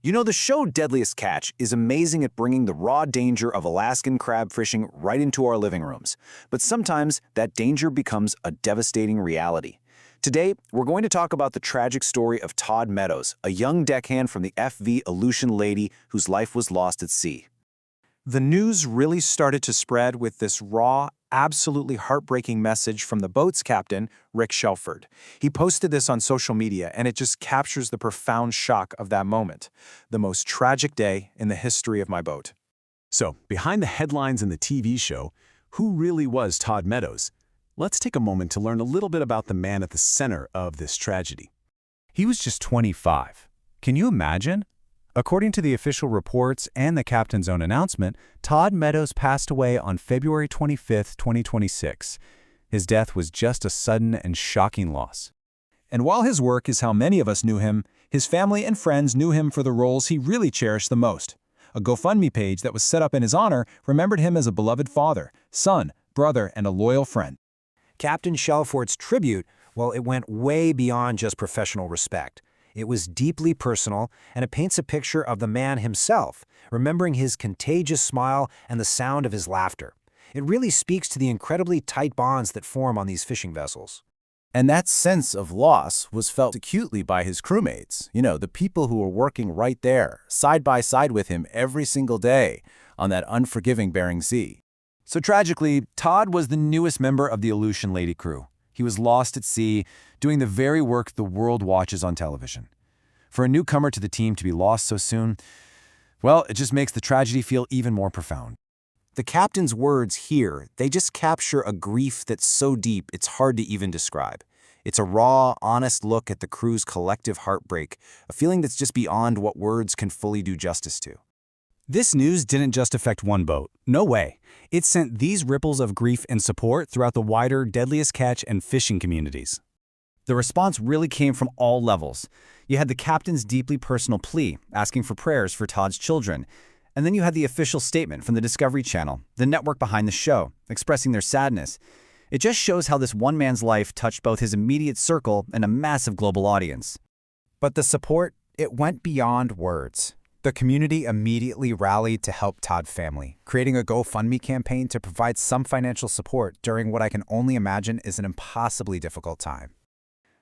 You know, the show Deadliest Catch is amazing at bringing the raw danger of Alaskan crab fishing right into our living rooms. But sometimes that danger becomes a devastating reality. Today, we're going to talk about the tragic story of Todd Meadows, a young deckhand from the FV Aleutian Lady whose life was lost at sea. The news really started to spread with this raw, absolutely heartbreaking message from the boat's captain, Rick Shelford. He posted this on social media, and it just captures the profound shock of that moment. The most tragic day in the history of my boat. So, behind the headlines and the TV show, who really was Todd Meadows? Let's take a moment to learn a little bit about the man at the center of this tragedy. He was just 25. Can you imagine? According to the official reports and the captain's own announcement, Todd Meadows passed away on February 25, 2026. His death was just a sudden and shocking loss. And while his work is how many of us knew him, his family and friends knew him for the roles he really cherished the most. A GoFundMe page that was set up in his honor remembered him as a beloved father, son, brother, and a loyal friend. Captain Shelford's tribute, well, it went way beyond just professional respect. It was deeply personal, and it paints a picture of the man himself, remembering his contagious smile and the sound of his laughter. It really speaks to the incredibly tight bonds that form on these fishing vessels. And that sense of loss was felt acutely by his crewmates, the people who were working right there, side by side with him every single day on that unforgiving Bering Sea. So tragically, Todd was the newest member of the Aleutian Lady crew. He was lost at sea, doing the very work the world watches on television. For a newcomer to the team to be lost so soon, well, it just makes the tragedy feel even more profound. The captain's words here, they just capture a grief that's so deep it's hard to even describe. It's a raw, honest look at the crew's collective heartbreak, a feeling that's just beyond what words can fully do justice to. This news didn't just affect one boat. No way. It sent these ripples of grief and support throughout the wider Deadliest Catch and fishing communities. The response really came from all levels. You had the captain's deeply personal plea, asking for prayers for Todd's children. And then you had the official statement from the Discovery Channel, the network behind the show, expressing their sadness. It just shows how this one man's life touched both his immediate circle and a massive global audience. But the support, it went beyond words. The community immediately rallied to help Todd's family, creating a GoFundMe campaign to provide some financial support during what I can only imagine is an impossibly difficult time.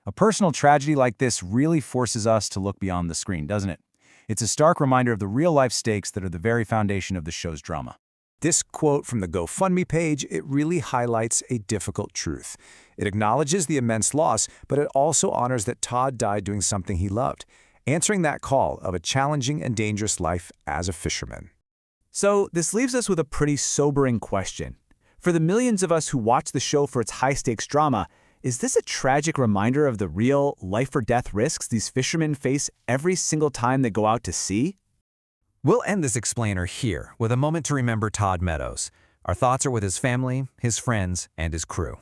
A personal tragedy like this really forces us to look beyond the screen, doesn't it? It's a stark reminder of the real-life stakes that are the very foundation of the show's drama. This quote from the GoFundMe page, it really highlights a difficult truth. It acknowledges the immense loss, but it also honors that Todd died doing something he loved, answering that call of a challenging and dangerous life as a fisherman. So this leaves us with a pretty sobering question. For the millions of us who watch the show for its high-stakes drama, is this a tragic reminder of the real life-or-death risks these fishermen face every single time they go out to sea? We'll end this explainer here with a moment to remember Todd Meadows. Our thoughts are with his family, his friends, and his crew.